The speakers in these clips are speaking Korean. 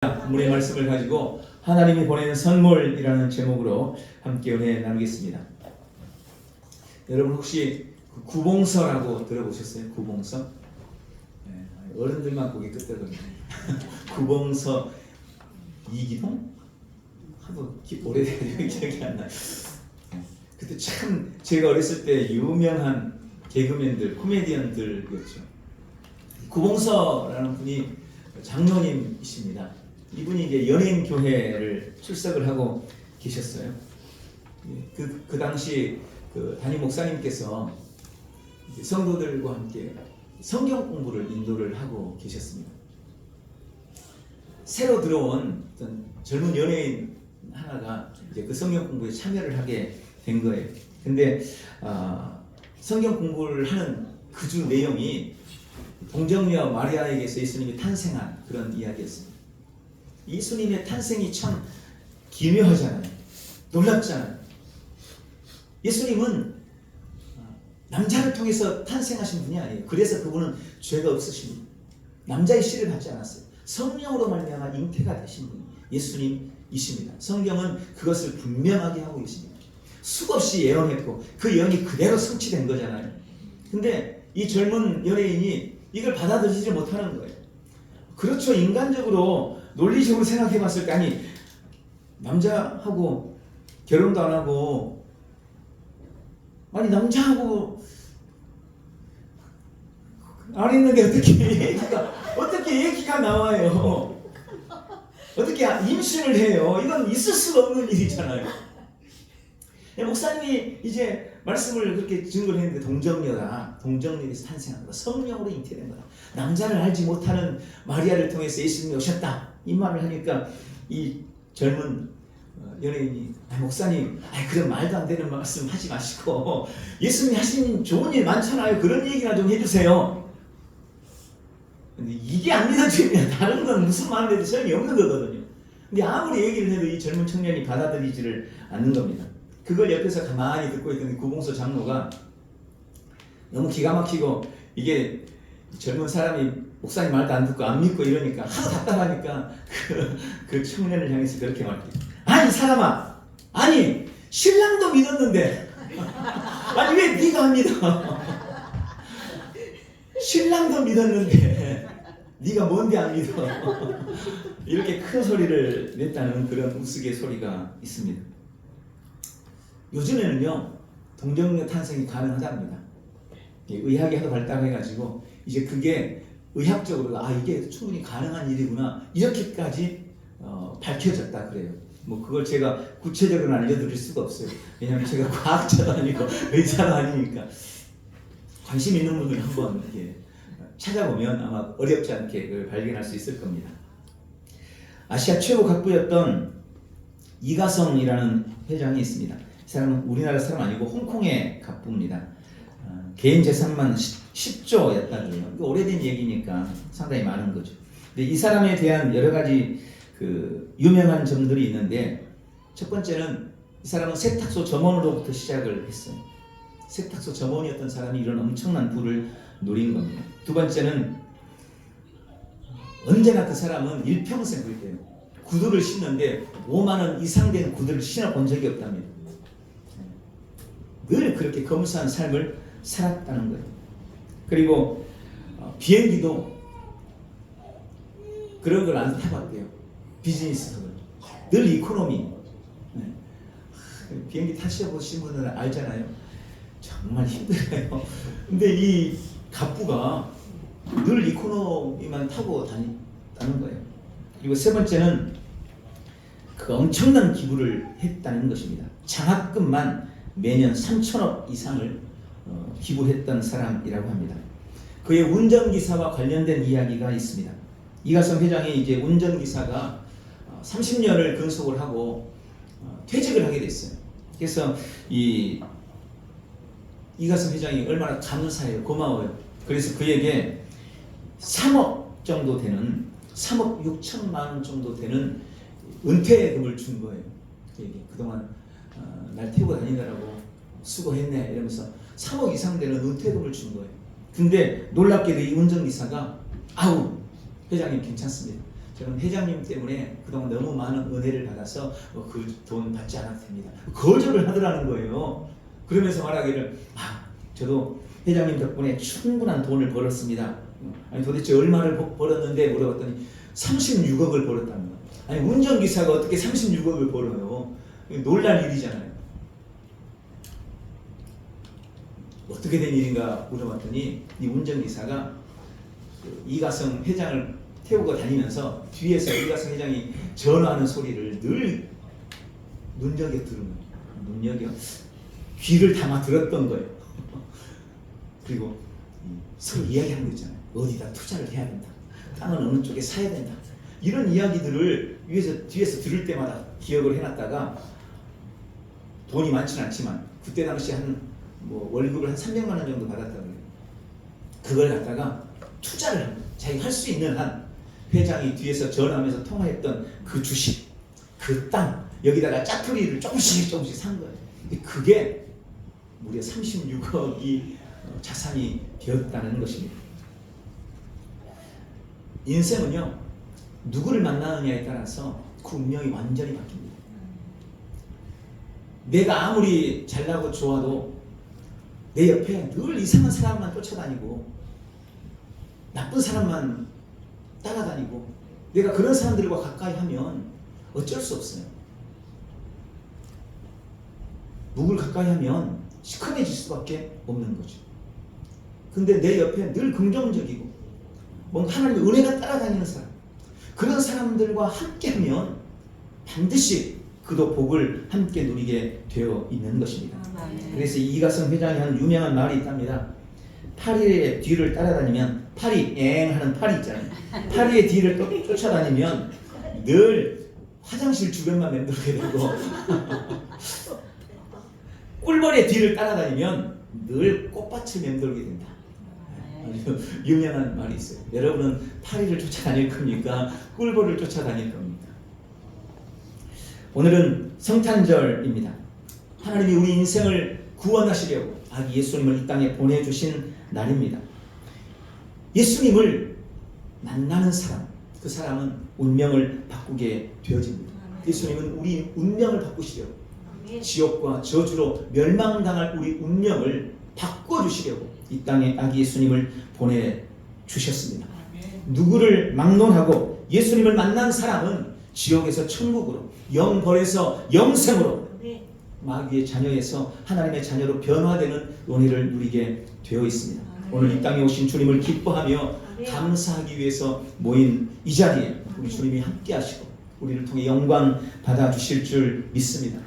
본문의 말씀을 가지고 하나님이 보내는 선물이라는 제목으로 함께 은혜 나누겠습니다. 여러분 혹시 구봉서라고 들어보셨어요? 구봉서? 네, 어른들만 고개 끄덕거리네. 구봉서 이기동? 하도 오래돼서 기억이 안 나요. 네, 그때 참 제가 어렸을 때 유명한 개그맨들, 코미디언들이었죠. 구봉서라는 분이 장로님이십니다. 이분이 이제 연예인 교회를 출석을 하고 계셨어요. 그 당시 그 담임 목사님께서 성도들과 함께 성경 공부를 인도를 하고 계셨습니다. 새로 들어온 어떤 젊은 연예인 하나가 이제 그 성경 공부에 참여를 하게 된 거예요. 근데 성경 공부를 하는 그 주 내용이 동정녀 마리아에게서 예수님이 탄생한 그런 이야기였습니다. 예수님의 탄생이 참 기묘하잖아요. 놀랍잖아요. 예수님은 남자를 통해서 탄생하신 분이 아니에요. 그래서 그분은 죄가 없으십니다. 남자의 씨를 받지 않았어요. 성령으로 말미암아 잉태가 되신 분이 예수님이십니다. 성경은 그것을 분명하게 하고 계십니다. 수없이 예언했고 그 예언이 그대로 성취된 거잖아요. 근데 이 젊은 연예인이 이걸 받아들이지 못하는 거예요. 그렇죠. 인간적으로 논리적으로 생각해 봤을 때 아니 남자하고 결혼도 안 하고 아니 남자하고 안 했는데 어떻게 얘기가 나와요? 어떻게 임신을 해요? 이건 있을 수가 없는 일이잖아요. 목사님이 이제 말씀을 그렇게 증거를 했는데 동정녀에서 탄생한 거다. 성령으로 잉태된 거다. 남자를 알지 못하는 마리아를 통해서 예수님이 오셨다. 이 말을 하니까 이 젊은 연예인이 목사님 그런 말도 안 되는 말씀 하지 마시고 예수님이 하신 좋은 일 많잖아요. 그런 얘기나 좀 해주세요. 근데 이게 안 믿어지면 다른 건 무슨 말을 해도 소용이 없는 거거든요. 근데 아무리 얘기를 해도 이 젊은 청년이 받아들이지를 않는 겁니다. 그걸 옆에서 가만히 듣고 있던 구봉서 장로가 너무 기가 막히고 이게 젊은 사람이 목사님 말도 안 듣고 안 믿고 이러니까 하도 답답하니까 그 청년을 향해서 그렇게 말해요. 아니 사람아, 아니 신랑도 믿었는데 아니 왜 네가 안 믿어? 신랑도 믿었는데 네가 뭔데 안 믿어? 이렇게 큰 소리를 냈다는 그런 우스갯소리가 있습니다. 요즘에는요 동정녀 탄생이 가능하답니다. 의학이 하도 발달해가지고 이제 그게 의학적으로 이게 충분히 가능한 일이구나 이렇게까지 밝혀졌다 그래요. 뭐 그걸 제가 구체적으로 알려드릴 수가 없어요. 왜냐하면 제가 과학자도 아니고 의사도 아니니까. 관심 있는 분들 한번 이렇게 찾아보면 아마 어렵지 않게 그걸 발견할 수 있을 겁니다. 아시아 최고 각부였던 이가성이라는 회장이 있습니다. 이 사람은 우리나라 사람 아니고 홍콩의 각부입니다. 개인 재산만 10조였다고요. 오래된 얘기니까 상당히 많은 거죠. 근데 이 사람에 대한 여러 가지 그 유명한 점들이 있는데 첫 번째는 이 사람은 세탁소 점원으로부터 시작을 했어요. 세탁소 점원이었던 사람이 이런 엄청난 부를 누린 겁니다. 두 번째는 언제나 그 사람은 일평생 그랬대요. 구두를 신는데 5만 원 이상 된 구두를 신어본 적이 없답니다. 늘 그렇게 검소한 삶을 살았다는 거예요. 그리고 비행기도 그런 걸 안 타봤대요. 비즈니스석을. 늘 이코노미. 네. 비행기 타셔보신 분들은 알잖아요. 정말 힘들어요. 근데 이 갑부가 늘 이코노미만 타고 다녔다는 거예요. 그리고 세 번째는 그 엄청난 기부를 했다는 것입니다. 장학금만 매년 3천억 이상을 기부했던 사람이라고 합니다. 그의 운전기사와 관련된 이야기가 있습니다. 이가성 회장이 이제 운전기사가 30년을 근속을 하고 퇴직을 하게 됐어요. 그래서 이가성 회장이 얼마나 감사해요. 고마워요. 그래서 그에게 3억 정도 되는 3억 6천만 원 정도 되는 은퇴금을 준 거예요. 그동안 날 태우고 다니느라고 수고했네 이러면서 3억 이상 되는 은퇴금을 준 거예요. 근데 놀랍게도 이 운전기사가 회장님 괜찮습니다. 저는 회장님 때문에 그동안 너무 많은 은혜를 받아서 그 돈 받지 않아도 됩니다. 거절을 하더라는 거예요. 그러면서 말하기를 저도 회장님 덕분에 충분한 돈을 벌었습니다. 아니 도대체 얼마를 벌었는데 물어봤더니 36억을 벌었답니다. 아니 운전기사가 어떻게 36억을 벌어요? 놀랄 일이잖아요. 어떻게 된 일인가 물어봤더니 이 운전기사가 이가성 회장을 태우고 다니면서 뒤에서 이가성 회장이 전화하는 소리를 늘 눈여겨 들은 거예요. 눈여겨 귀를 담아 들었던 거예요. 그리고 서로 이야기하는 거 있잖아요. 어디다 투자를 해야 된다. 땅은 어느 쪽에 사야 된다. 이런 이야기들을 뒤에서 들을 때마다 기억을 해놨다가 돈이 많지는 않지만 그때 당시 월급을 한 300만 원 정도 받았다고 해요. 그걸 갖다가 투자를 하고 자기 할 수 있는 한 회장이 뒤에서 전화하면서 통화했던 그 주식, 그 땅 여기다가 짜투리를 조금씩 산 거예요. 근데 그게 무려 36억이 자산이 되었다는 것입니다. 인생은요 누구를 만나느냐에 따라서 그 운명이 완전히 바뀝니다. 내가 아무리 잘나고 좋아도 내 옆에 늘 이상한 사람만 쫓아다니고 나쁜 사람만 따라다니고 내가 그런 사람들과 가까이 하면 어쩔 수 없어요. 누굴 가까이 하면 시커매질 수밖에 없는 거죠. 근데 내 옆에 늘 긍정적이고 뭔가 하나님의 은혜가 따라다니는 사람, 그런 사람들과 함께하면 반드시 그도 복을 함께 누리게 되어 있는 것입니다. 그래서 이가성 회장이 한 유명한 말이 있답니다. 파리의 뒤를 따라다니면 파리 엥 하는 파리 있잖아요. 파리의 뒤를 쫓아다니면 늘 화장실 주변만 맴돌게 되고 꿀벌의 뒤를 따라다니면 늘 꽃밭을 맴돌게 된다. 아주 유명한 말이 있어요. 여러분은 파리를 쫓아다닐 겁니까? 꿀벌을 쫓아다닐 겁니까? 오늘은 성탄절입니다. 하나님이 우리 인생을 구원하시려고 아기 예수님을 이 땅에 보내주신 날입니다. 예수님을 만나는 사람, 그 사람은 운명을 바꾸게 되어집니다. 예수님은 우리 운명을 바꾸시려고 지옥과 저주로 멸망당할 우리 운명을 바꿔주시려고 이 땅에 아기 예수님을 보내주셨습니다. 누구를 막론하고 예수님을 만난 사람은 지옥에서 천국으로, 영벌에서 영생으로, 마귀의 자녀에서 하나님의 자녀로 변화되는 은혜를 누리게 되어 있습니다. 오늘 이 땅에 오신 주님을 기뻐하며 감사하기 위해서 모인 이 자리에 우리 주님이 함께 하시고 우리를 통해 영광 받아주실 줄 믿습니다.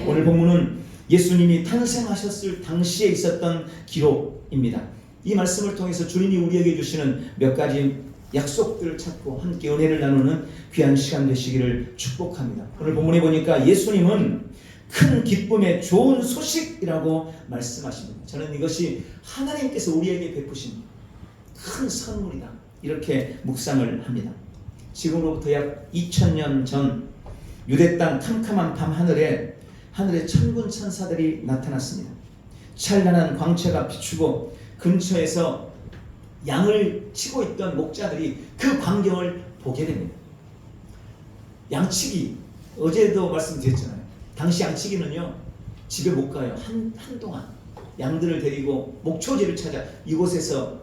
오늘 본문은 예수님이 탄생하셨을 당시에 있었던 기록입니다. 이 말씀을 통해서 주님이 우리에게 주시는 몇 가지 약속들을 찾고 함께 은혜를 나누는 귀한 시간 되시기를 축복합니다. 오늘 본문에 보니까 예수님은 큰 기쁨의 좋은 소식이라고 말씀하십니다. 저는 이것이 하나님께서 우리에게 베푸신 큰 선물이다, 이렇게 묵상을 합니다. 지금으로부터 약 2000년 전 유대 땅 캄캄한 밤 하늘에 천군 천사들이 나타났습니다. 찬란한 광채가 비추고 근처에서 양을 치고 있던 목자들이 그 광경을 보게 됩니다. 양치기, 어제도 말씀드렸잖아요. 당시 양치기는요 집에 못 가요. 한동안 양들을 데리고 목초지를 찾아 이곳에서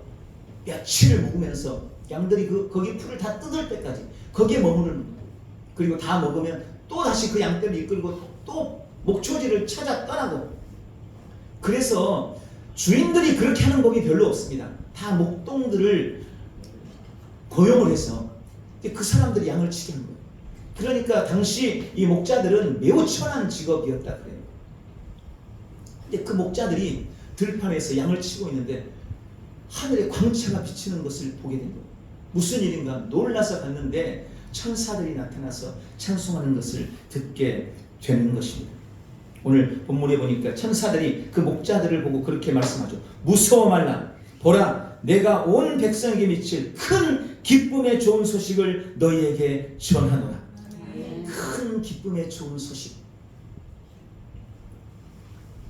며칠을 묵으면서 양들이 거기 풀을 다 뜯을 때까지 거기에 머무르는 거예요. 그리고 다 먹으면 또 다시 그 양떼를 이끌고 또 목초지를 찾아 떠나고, 그래서 주인들이 그렇게 하는 법이 별로 없습니다. 다 목동들을 고용을 해서 그 사람들이 양을 치게 한 거예요. 그러니까 당시 이 목자들은 매우 천한 직업이었다 그래요. 근데 그 목자들이 들판에서 양을 치고 있는데 하늘에 광채가 비치는 것을 보게 된 거예요. 무슨 일인가 놀라서 갔는데 천사들이 나타나서 찬송하는 것을 듣게 되는 것입니다. 오늘 본문에 보니까 천사들이 그 목자들을 보고 그렇게 말씀하죠. 무서워 말라. 보라, 내가 온 백성에게 미칠 큰 기쁨의 좋은 소식을 너희에게 전하노라. 큰 기쁨의 좋은 소식.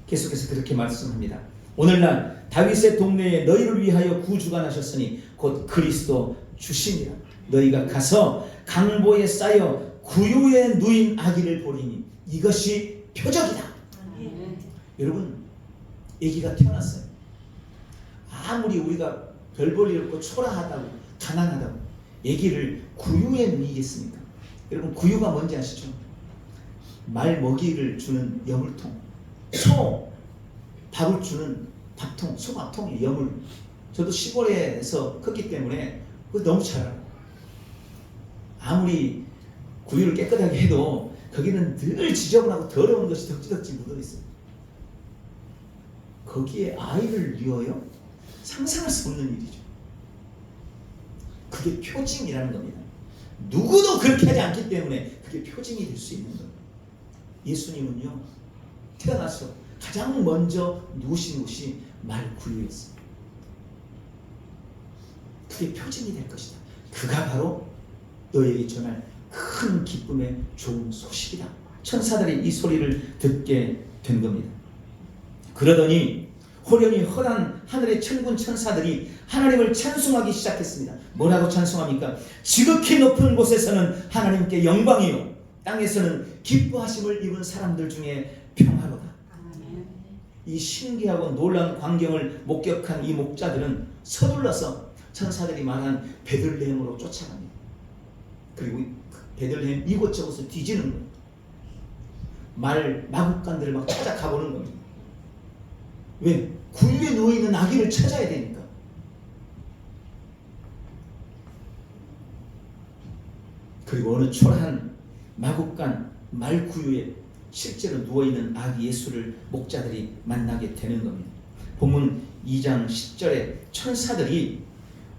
계속해서 그렇게 말씀합니다. 오늘날 다윗의 동네에 너희를 위하여 구주가 나셨으니 곧 그리스도 주시니라. 너희가 가서 강보에 쌓여 구유에 누인 아기를 보리니 이것이 표적이다. 여러분, 아기가 태어났어요. 아무리 우리가 별 볼 일 없고 초라하다고 가난하다고 아기를 구유에 누이겠습니까? 여러분, 구유가 뭔지 아시죠? 말 먹이를 주는 여물통, 소 밥을 주는 밥통, 소밥통이 여물. 저도 시골에서 컸기 때문에 그거 너무 잘 알아요. 아무리 구유를 깨끗하게 해도 거기는 늘 지저분하고 더러운 것이 덕지덕지 묻어있어요. 거기에 아이를 뉘어요? 상상할 수 없는 일이죠. 그게 표징이라는 겁니다. 누구도 그렇게 하지 않기 때문에 그게 표징이 될 수 있는 겁니다. 예수님은요, 태어나서 가장 먼저 누우신 곳이 말구유였어요. 그게 표징이 될 것이다. 그가 바로 너에게 전할 큰 기쁨의 좋은 소식이다. 천사들이 이 소리를 듣게 된 겁니다. 그러더니 호련히 허란 하늘의 천군 천사들이 하나님을 찬송하기 시작했습니다. 뭐라고 찬송합니까? 지극히 높은 곳에서는 하나님께 영광이요, 땅에서는 기뻐하심을 입은 사람들 중에 평화로다. 이 신기하고 놀라운 광경을 목격한 이 목자들은 서둘러서 천사들이 말한 베들레헴으로 쫓아갑니다. 그리고 베들레헴 이곳저곳을 뒤지는 거예요. 마국간들을 막 찾아가보는 겁니다. 왜? 구유에 누워있는 아기를 찾아야 되니까. 그리고 어느 초라한 마국간 말구유에 실제로 누워있는 아기 예수를 목자들이 만나게 되는 겁니다. 본문 2장 10절에 천사들이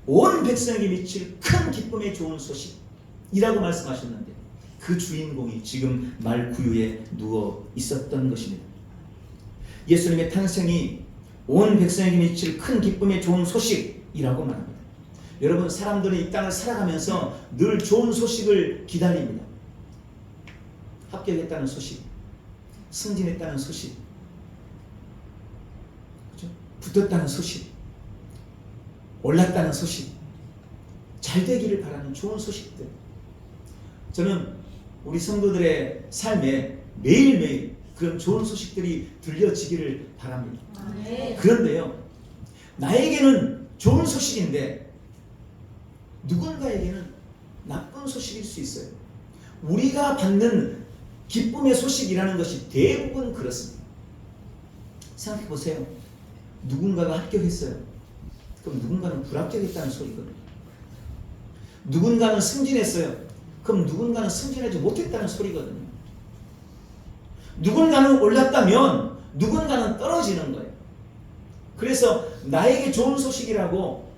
온 백성에게 미칠 큰 기쁨의 좋은 소식이라고 말씀하셨는데 그 주인공이 지금 말구유에 누워 있었던 것입니다. 예수님의 탄생이 온 백성에게 미칠 큰 기쁨의 좋은 소식이라고 말합니다. 여러분, 사람들은 이 땅을 살아가면서 늘 좋은 소식을 기다립니다. 합격했다는 소식, 승진했다는 소식, 그렇죠? 붙었다는 소식, 올랐다는 소식, 잘 되기를 바라는 좋은 소식들. 저는 우리 성도들의 삶에 매일매일 그런 좋은 소식들이 들려지기를 바랍니다. 그런데요, 나에게는 좋은 소식인데 누군가에게는 나쁜 소식일 수 있어요. 우리가 받는 기쁨의 소식이라는 것이 대부분 그렇습니다. 생각해 보세요. 누군가가 합격했어요. 그럼 누군가는 불합격했다는 소리거든요. 누군가는 승진했어요. 그럼 누군가는 승진하지 못했다는 소리거든요. 누군가는 올랐다면 누군가는 떨어지는 거예요. 그래서 나에게 좋은 소식이라고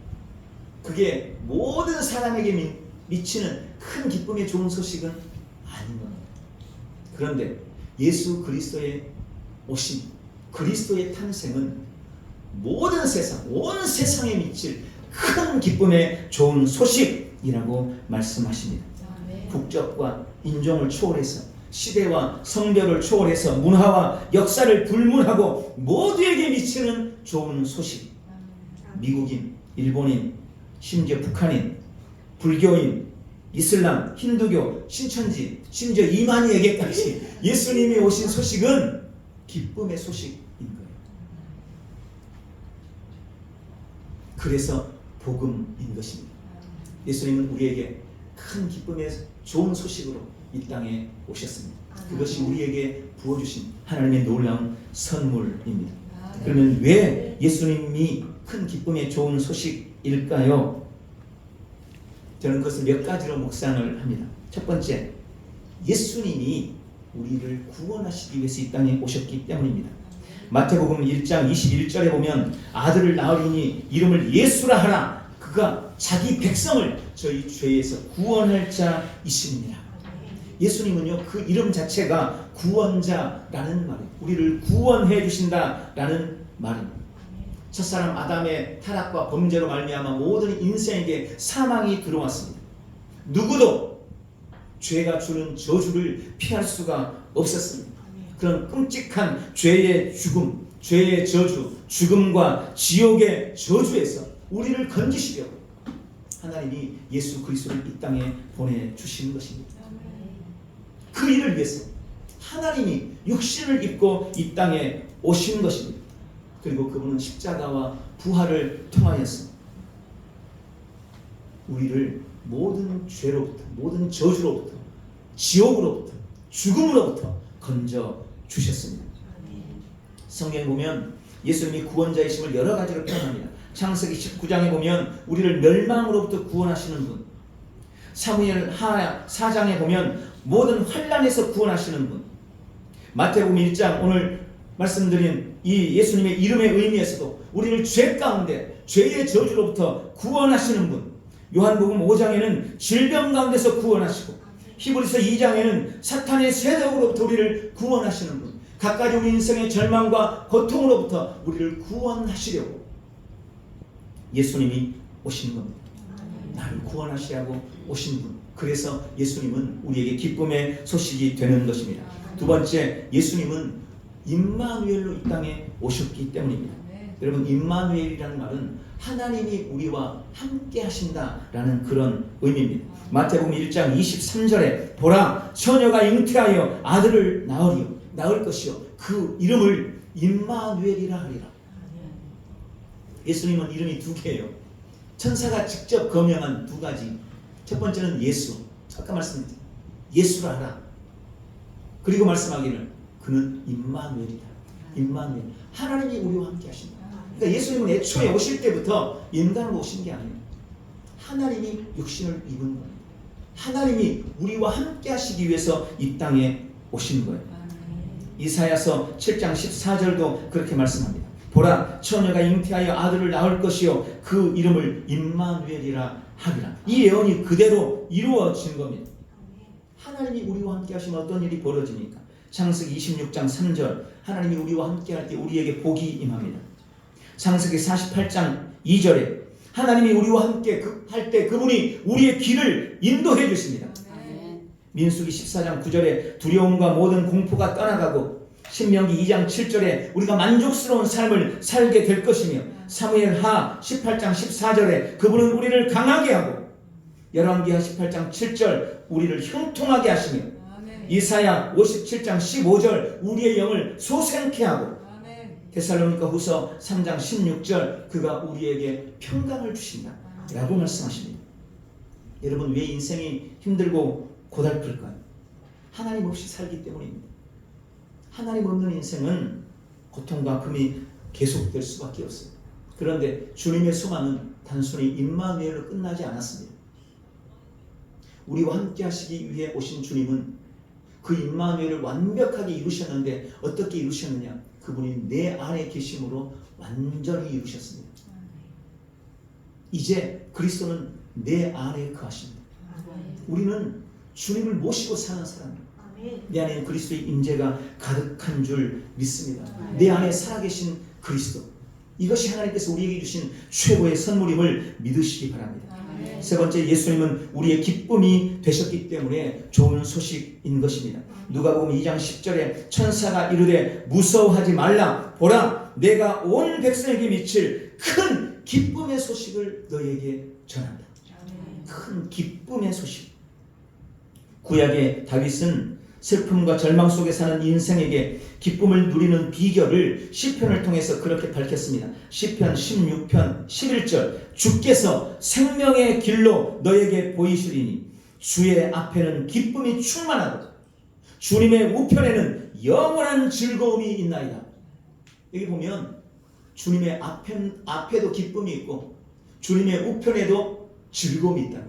그게 모든 사람에게 미치는 큰 기쁨의 좋은 소식은 아닌 겁니다. 그런데 예수 그리스도의 오심, 그리스도의 탄생은 모든 세상, 온 세상에 미칠 큰 기쁨의 좋은 소식이라고 말씀하십니다. 국적과 인종을 초월해서, 시대와 성별을 초월해서, 문화와 역사를 불문하고 모두에게 미치는 좋은 소식. 미국인, 일본인, 심지어 북한인, 불교인, 이슬람, 힌두교, 신천지, 심지어 이만희에게까지 예수님이 오신 소식은 기쁨의 소식인 거예요. 그래서 복음인 것입니다. 예수님은 우리에게 큰 기쁨의 좋은 소식으로 이 땅에 오셨습니다. 그것이 우리에게 부어주신 하나님의 놀라운 선물입니다. 그러면 왜 예수님이 큰 기쁨의 좋은 소식일까요? 저는 그것을 몇 가지로 묵상을 합니다. 첫 번째, 예수님이 우리를 구원하시기 위해서 이 땅에 오셨기 때문입니다. 마태복음 1장 21절에 보면 아들을 낳으리니 이름을 예수라 하라. 그가 자기 백성을 저희 죄에서 구원할 자이십니다. 예수님은요, 그 이름 자체가 구원자라는 말이에요. 우리를 구원해 주신다라는 말입니다. 첫사람 아담의 타락과 범죄로 말미암아 모든 인생에게 사망이 들어왔습니다. 누구도 죄가 주는 저주를 피할 수가 없었습니다. 그런 끔찍한 죄의 죽음, 죄의 저주, 죽음과 지옥의 저주에서 우리를 건지시려고 하나님이 예수 그리스도를 이 땅에 보내주시는 것입니다. 그 일을 위해서 하나님이 육신을 입고 이 땅에 오시는 것입니다. 그리고 그분은 십자가와 부활을 통하여서 우리를 모든 죄로부터, 모든 저주로부터, 지옥으로부터, 죽음으로부터 건져 주셨습니다. 성경에 보면 예수님이 구원자이심을 여러 가지로 표현합니다. 창세기 19장에 보면 우리를 멸망으로부터 구원하시는 분, 사무엘 하 4장에 보면 모든 환난에서 구원하시는 분, 마태복음 1장 오늘 말씀드린 이 예수님의 이름의 의미에서도 우리를 죄 가운데 죄의 저주로부터 구원하시는 분, 요한복음 5장에는 질병 가운데서 구원하시고 히브리서 2장에는 사탄의 세력으로부터 우리를 구원하시는 분, 각가지 우리 인생의 절망과 고통으로부터 우리를 구원하시려고 예수님이 오신 겁니다. 나를 구원하시려고 오신 분. 그래서 예수님은 우리에게 기쁨의 소식이 되는 것입니다. 두 번째, 예수님은 임마누엘로 이 땅에 오셨기 때문입니다. 여러분, 임마누엘이라는 말은 하나님이 우리와 함께 하신다라는 그런 의미입니다. 마태복음 1장 23절에 보라, 처녀가 잉태하여 아들을 낳을 것이요 그 이름을 임마누엘이라 하리라. 예수님은 이름이 두 개예요. 천사가 직접 거명한 두 가지. 첫 번째는 예수. 아까 말씀드렸죠. 예수라 하라. 그리고 말씀하기를 그는 임마누엘이다. 임마누엘. 하나님이 우리와 함께 하신다. 그러니까 예수님은 애초에 오실 때부터 인간으로 오신 게 아니에요. 하나님이 육신을 입은 겁니다. 하나님이 우리와 함께 하시기 위해서 이 땅에 오신 거예요. 이사야서 7장 14절도 그렇게 말씀합니다. 보라, 처녀가 잉태하여 아들을 낳을 것이요 그 이름을 임마누엘이라 하리라. 이 예언이 그대로 이루어진 겁니다. 하나님이 우리와 함께 하시면 어떤 일이 벌어집니까? 창세기 26장 3절, 하나님이 우리와 함께 할 때 우리에게 복이 임합니다. 창세기 48장 2절에 하나님이 우리와 함께 할 때 그분이 우리의 길을 인도해 주십니다. 민수기 14장 9절에 두려움과 모든 공포가 떠나가고, 신명기 2장 7절에 우리가 만족스러운 삶을 살게 될 것이며, 사무엘 하 18장 14절에 그분은 우리를 강하게 하고, 열왕기하 18장 7절 우리를 형통하게 하시며, 이사야 57장 15절 우리의 영을 소생케 하고, 데살로니가 후서 3장 16절 그가 우리에게 평강을 주신다 라고 말씀하십니다. 여러분, 왜 인생이 힘들고 고달플까요? 하나님 없이 살기 때문입니다. 하나님 없는 인생은 고통과 금이 계속될 수밖에 없어요. 그런데 주님의 소망은 단순히 임마누엘로 끝나지 않았습니다. 우리와 함께 하시기 위해 오신 주님은 그 임마누엘을 완벽하게 이루셨는데 어떻게 이루셨느냐? 그분이 내 안에 계심으로 완전히 이루셨습니다. 이제 그리스도는 내 안에 거하십니다. 우리는 주님을 모시고 사는 사람입니다. 내 안에 그리스도의 임재가 가득한 줄 믿습니다. 내 안에 살아계신 그리스도, 이것이 하나님께서 우리에게 주신 최고의 선물임을 믿으시기 바랍니다. 세 번째, 예수님은 우리의 기쁨이 되셨기 때문에 좋은 소식인 것입니다. 누가복음 2장 10절에 천사가 이르되 무서워하지 말라, 보라 내가 온 백성에게 미칠 큰 기쁨의 소식을 너에게 전한다. 큰 기쁨의 소식. 구약의 다윗은 슬픔과 절망 속에 사는 인생에게 기쁨을 누리는 비결을 시편을 통해서 그렇게 밝혔습니다. 시편 16편 11절, 주께서 생명의 길로 너에게 보이시리니 주의 앞에는 기쁨이 충만하고 주님의 우편에는 영원한 즐거움이 있나이다. 여기 보면 주님의 앞에도 기쁨이 있고 주님의 우편에도 즐거움이 있다.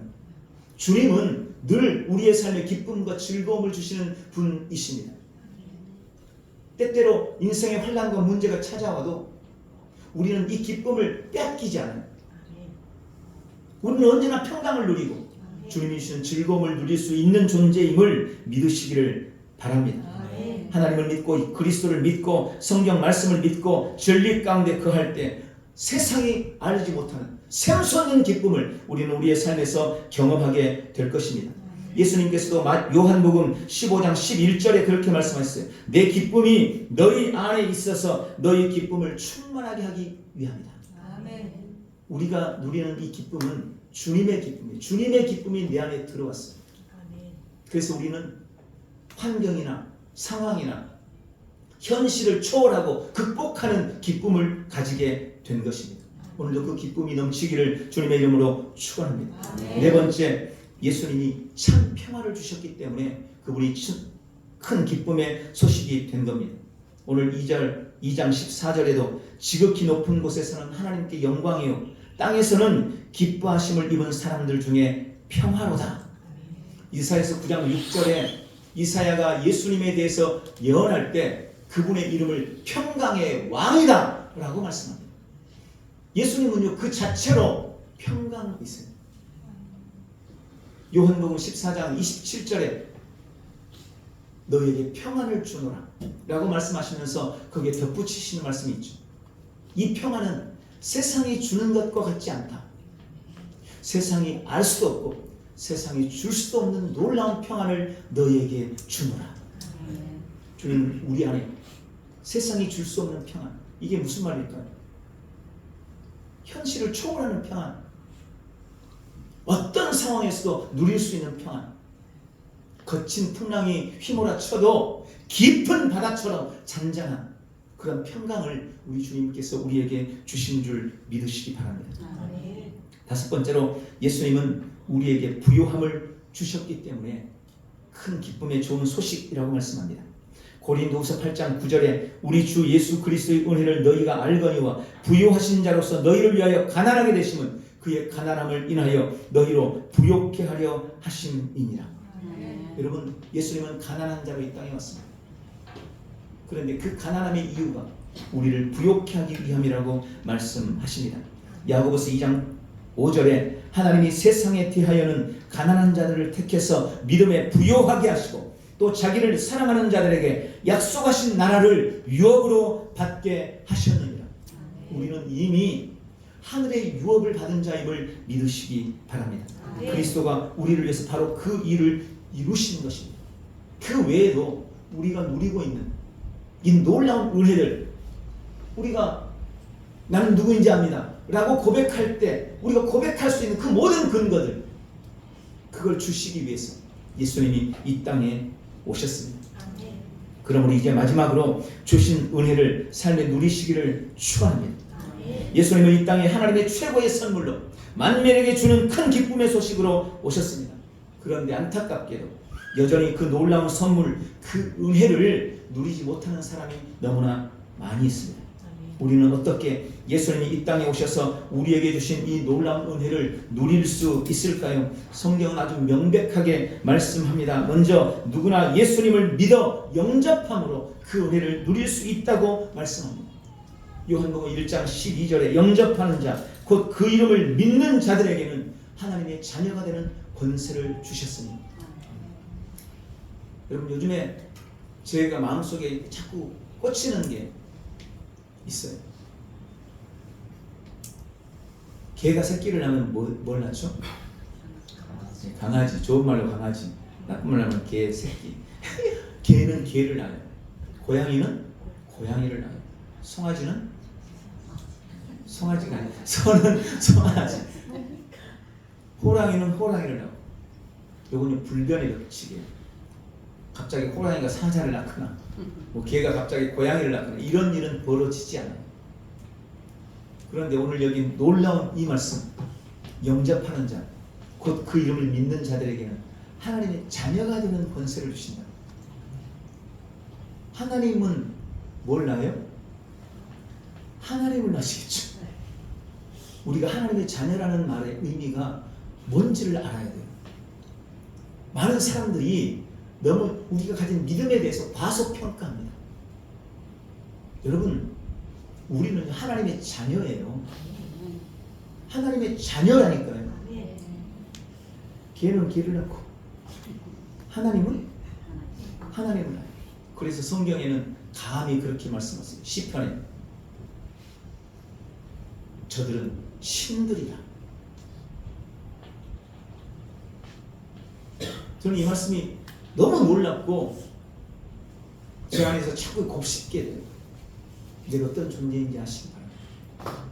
주님은 늘 우리의 삶에 기쁨과 즐거움을 주시는 분이십니다. 때때로 인생의 환난과 문제가 찾아와도 우리는 이 기쁨을 빼앗기지 않아요. 우리는 언제나 평강을 누리고 주님이 주시는 즐거움을 누릴 수 있는 존재임을 믿으시기를 바랍니다. 하나님을 믿고 그리스도를 믿고 성경 말씀을 믿고 진리 가운데 거할 때 세상이 알지 못하는 샘솟는 기쁨을 우리는 우리의 삶에서 경험하게 될 것입니다. 예수님께서도 요한복음 15장 11절에 그렇게 말씀하셨어요. 내 기쁨이 너희 안에 있어서 너희 기쁨을 충만하게 하기 위함이다. 아멘. 우리가 누리는 이 기쁨은 주님의 기쁨이 내 안에 들어왔어요. 그래서 우리는 환경이나 상황이나 현실을 초월하고 극복하는 기쁨을 가지게 된 것입니다. 오늘도 그 기쁨이 넘치기를 주님의 이름으로 축원합니다. 네 번째, 예수님이 참 평화를 주셨기 때문에 그분이 큰 기쁨의 소식이 된 겁니다. 오늘 2장 14절에도 지극히 높은 곳에서는 하나님께 영광이요 땅에서는 기뻐하심을 입은 사람들 중에 평화로다. 이사야서 9장 6절에 이사야가 예수님에 대해서 예언할 때 그분의 이름을 평강의 왕이다 라고 말씀합니다. 예수님은요 그 자체로 평강이세요. 요한복음 14장 27절에 너희에게 평안을 주노라 라고 말씀하시면서 거기에 덧붙이시는 말씀이 있죠. 이 평안은 세상이 주는 것과 같지 않다. 세상이 알 수도 없고 세상이 줄 수도 없는 놀라운 평안을 너희에게 주노라. 주님 우리 안에 세상이 줄 수 없는 평안, 이게 무슨 말일까요? 현실을 초월하는 평안, 어떤 상황에서도 누릴 수 있는 평안, 거친 풍랑이 휘몰아쳐도 깊은 바다처럼 잔잔한 그런 평강을 우리 주님께서 우리에게 주신 줄 믿으시기 바랍니다. 다섯 번째로 예수님은 우리에게 부요함을 주셨기 때문에 큰 기쁨의 좋은 소식이라고 말씀합니다. 고린도후서 8장 9절에 우리 주 예수 그리스도의 은혜를 너희가 알거니와 부요하신 자로서 너희를 위하여 가난하게 되심은 그의 가난함을 인하여 너희로 부요케 하려 하심이니라. 여러분, 예수님은 가난한 자로 이 땅에 왔습니다. 그런데 그 가난함의 이유가 우리를 부요케 하기 위함이라고 말씀하십니다. 야고보서 2장 5절에 하나님이 세상에 대하여는 가난한 자들을 택해서 믿음에 부요하게 하시고 또 자기를 사랑하는 자들에게 약속하신 나라를 유업으로 받게 하셨느니라. 우리는 이미 하늘의 유업을 받은 자임을 믿으시기 바랍니다. 그리스도가 우리를 위해서 바로 그 일을 이루신 것입니다. 그 외에도 우리가 누리고 있는 이 놀라운 은혜를 우리가 나는 누구인지 압니다 라고 고백할 때 우리가 고백할 수 있는 그 모든 근거들, 그걸 주시기 위해서 예수님이 이 땅에 오셨습니다. 그러므로 이제 마지막으로 주신 은혜를 삶에 누리시기를 축원합니다. 예수님은 이 땅에 하나님의 최고의 선물로 만민에게 주는 큰 기쁨의 소식으로 오셨습니다. 그런데 안타깝게도 여전히 그 놀라운 선물, 그 은혜를 누리지 못하는 사람이 너무나 많이 있습니다. 우리는 어떻게 예수님이 이 땅에 오셔서 우리에게 주신 이 놀라운 은혜를 누릴 수 있을까요? 성경은 아주 명백하게 말씀합니다. 먼저 누구나 예수님을 믿어 영접함으로 그 은혜를 누릴 수 있다고 말씀합니다. 요한복음 1장 12절에 영접하는 자, 곧 그 이름을 믿는 자들에게는 하나님의 자녀가 되는 권세를 주셨으니. 여러분, 요즘에 제가 마음속에 자꾸 꽂히는 게 있어요. 개가 새끼를 낳으면 뭘 낳죠? 강아지. 좋은 말로 강아지, 나쁜 말로 하면 개 새끼. 개는 개를 낳아요. 고양이는 고양이를 낳아요. 송아지는 송아지가 아니에요. 소는 송아지. 호랑이는 호랑이를 낳고. 요거는 불변의 법칙이에요. 갑자기 호랑이가 사자를 낳거나 뭐 개가 갑자기 고양이를 낳거나 이런 일은 벌어지지 않아요. 그런데 오늘 여기 놀라운 이 말씀, 영접하는 자, 곧 그 이름을 믿는 자들에게는 하나님의 자녀가 되는 권세를 주신다. 하나님은 뭘 낳아요? 하나님을 낳으시겠죠. 우리가 하나님의 자녀라는 말의 의미가 뭔지를 알아야 돼요. 많은 사람들이 너무 우리가 가진 믿음에 대해서 과소평가합니다. 여러분, 우리는 하나님의 자녀예요. 하나님의 자녀라니까요. 개는 개를 낳고 하나님은 하나님을 낳아요. 그래서 성경에는 감히 그렇게 말씀하세요. 시편에 저들은 신들이라. 저는 이 말씀이 너무 놀랍고 제 안에서 자꾸 곱씹게 돼요. 내가 어떤 존재인지 아시기 바랍니다.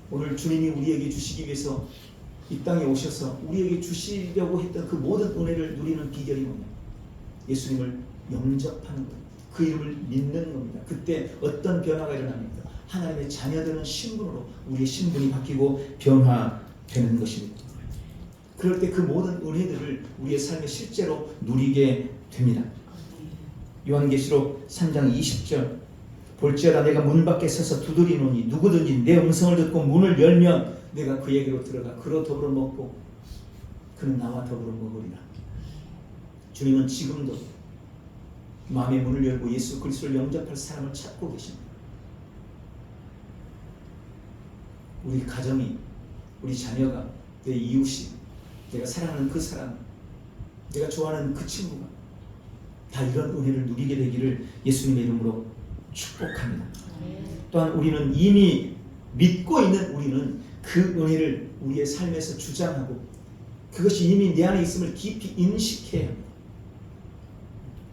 오늘 주님이 우리에게 주시기 위해서 이 땅에 오셔서 우리에게 주시려고 했던 그 모든 은혜를 누리는 비결이 뭐냐? 예수님을 영접하는 것, 그 이름을 믿는 겁니다. 그때 어떤 변화가 일어납니까? 하나님의 자녀되는 신분으로 우리의 신분이 바뀌고 변화되는 것입니다. 그럴 때 그 모든 은혜들을 우리의 삶에 실제로 누리게 됩니다. 요한계시록 3장 20절, 볼지어다 내가 문 밖에 서서 두드리노니 누구든지 내 음성을 듣고 문을 열면 내가 그에게로 들어가 그로 더불어 먹고 그는 나와 더불어 먹으리라. 주님은 지금도 마음의 문을 열고 예수 그리스도를 영접할 사람을 찾고 계십니다. 우리 가정이, 우리 자녀가, 내 이웃이, 내가 사랑하는 그 사람, 내가 좋아하는 그 친구가 다 이런 은혜를 누리게 되기를 예수님의 이름으로 축복합니다. 또한 우리는 이미 믿고 있는 우리는 그 은혜를 우리의 삶에서 주장하고 그것이 이미 내 안에 있음을 깊이 인식해야 합니다.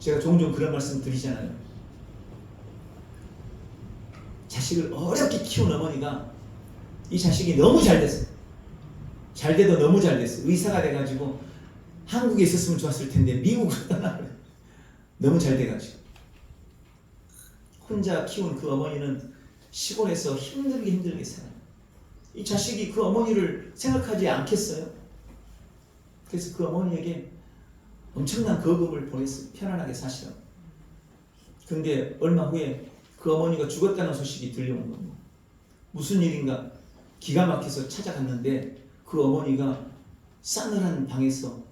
제가 종종 그런 말씀 드리잖아요. 자식을 어렵게 키운 어머니가 이 자식이 너무 잘 됐어요. 잘 돼도 너무 잘 됐어요. 의사가 돼가지고 한국에 있었으면 좋았을 텐데 미국으로 떠나요. 너무 잘 돼가지고 혼자 키운 그 어머니는 시골에서 힘들게 살아요. 이 자식이 그 어머니를 생각하지 않겠어요? 그래서 그 어머니에게 엄청난 거금을 보냈어요. 편안하게 사시라. 근데 얼마 후에 그 어머니가 죽었다는 소식이 들려온 겁니다. 무슨 일인가 기가 막혀서 찾아갔는데 그 어머니가 싸늘한 방에서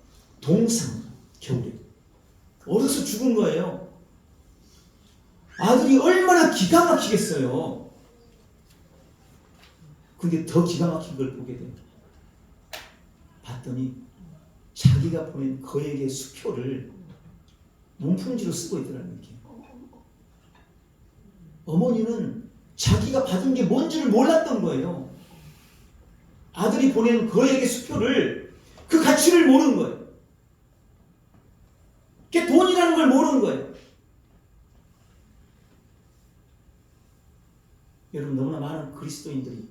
동상, 겨울에 얼어서 죽은 거예요. 아들이 얼마나 기가 막히겠어요. 근데 더 기가 막힌 걸 보게 됩니다. 봤더니 자기가 보낸 거액의 수표를 문풍지로 쓰고 있더라는 게. 어머니는 자기가 받은 게 뭔지를 몰랐던 거예요. 아들이 보낸 거액의 수표를, 그 가치를 모르는 거예요. 그게 돈이라는 걸 모르는 거예요. 여러분, 너무나 많은 그리스도인들이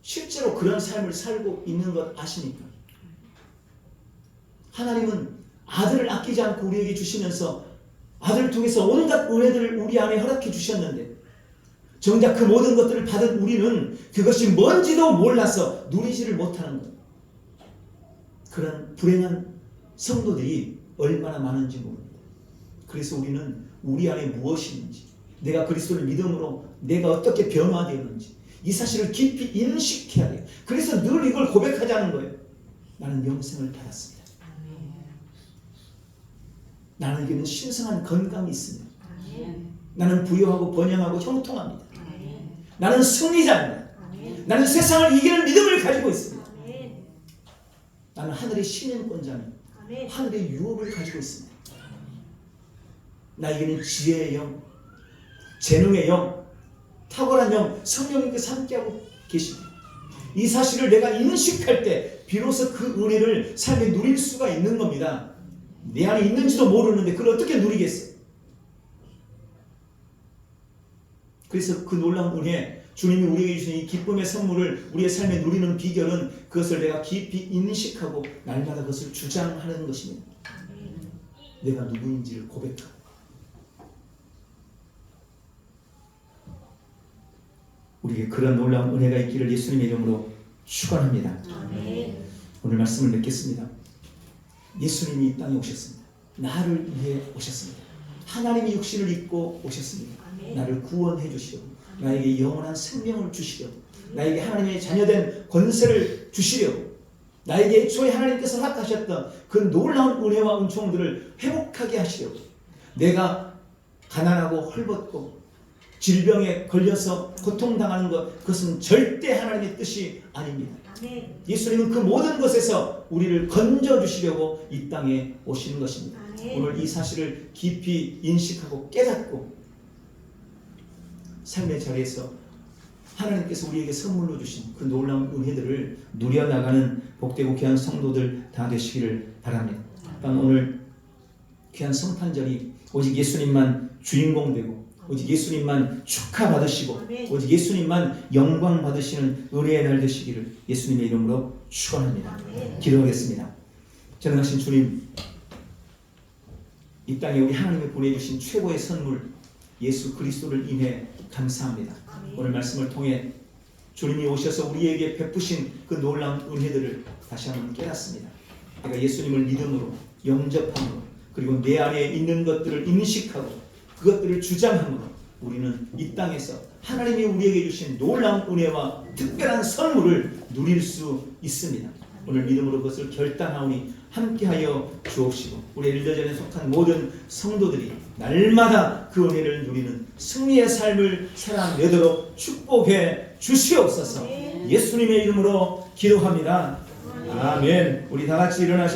실제로 그런 삶을 살고 있는 것 아십니까? 하나님은 아들을 아끼지 않고 우리에게 주시면서 아들을 통해서 온갖 은혜들을 우리 안에 허락해 주셨는데 정작 그 모든 것들을 받은 우리는 그것이 뭔지도 몰라서 누리지를 못하는 것. 그런 불행한 성도들이 얼마나 많은지 모릅니다. 그래서 우리는 우리 안에 무엇이 있는지, 내가 그리스도를 믿음으로 내가 어떻게 변화되었는지 이 사실을 깊이 인식해야 돼요. 그래서 늘 이걸 고백하자는 거예요. 나는 영생을 받았습니다. 나에게는 신성한 건강이 있습니다. 나는 부유하고 번영하고 형통합니다. 나는 승리자입니다. 나는 세상을 이기는 믿음을 가지고 있습니다. 나는 하늘의 신인권자입니다. 하늘의 유업을 가지고 있습니다. 나에게는 지혜의 영, 재능의 영, 탁월한 영, 성령님께서 함께하고 계십니다. 이 사실을 내가 인식할 때 비로소 그 은혜를 삶에 누릴 수가 있는 겁니다. 내 안에 있는지도 모르는데 그걸 어떻게 누리겠어요? 그래서 그 놀라운 은혜, 주님이 우리에게 주신 이 기쁨의 선물을 우리의 삶에 누리는 비결은 그것을 내가 깊이 인식하고 날마다 그것을 주장하는 것입니다. 내가 누구인지를 고백하고 우리에게 그런 놀라운 은혜가 있기를 예수님의 이름으로 축원합니다. 오늘 말씀을 맺겠습니다. 예수님이 이 땅에 오셨습니다. 나를 위해 오셨습니다. 하나님이 육신을 입고 오셨습니다. 나를 구원해 주시려고, 나에게 영원한 생명을 주시려고, 나에게 하나님의 자녀된 권세를 주시려고, 나에게 애초에 하나님께서 허락하셨던 그 놀라운 은혜와 은총들을 회복하게 하시려고, 내가 가난하고 헐벗고 질병에 걸려서 고통당하는 것, 그것은 절대 하나님의 뜻이 아닙니다. 예수님은 그 모든 것에서 우리를 건져주시려고 이 땅에 오시는 것입니다. 오늘 이 사실을 깊이 인식하고 깨닫고 삶의 자리에서 하나님께서 우리에게 선물로 주신 그 놀라운 은혜들을 누려나가는 복되고 귀한 성도들 다 되시기를 바랍니다. 오늘 귀한 성탄절이 오직 예수님만 주인공 되고 오직 예수님만 축하받으시고 아멘. 오직 예수님만 영광 받으시는 은혜의 날 되시기를 예수님의 이름으로 축원합니다. 아멘. 기도하겠습니다. 전능하신 주님, 이 땅에 우리 하나님이 보내주신 최고의 선물 예수 그리스도를 인해 감사합니다. 아멘. 오늘 말씀을 통해 주님이 오셔서 우리에게 베푸신 그 놀라운 은혜들을 다시 한번 깨닫습니다. 내가 예수님을 믿음으로 영접함으로 그리고 내 안에 있는 것들을 인식하고 그것들을 주장함으로 우리는 이 땅에서 하나님이 우리에게 주신 놀라운 은혜와 특별한 선물을 누릴 수 있습니다. 오늘 믿음으로 그것을 결단하오니 함께하여 주옵시고 우리 엘더전에 속한 모든 성도들이 날마다 그 은혜를 누리는 승리의 삶을 살아내도록 축복해 주시옵소서. 예수님의 이름으로 기도합니다. 아멘. 우리 다 같이 일어나셔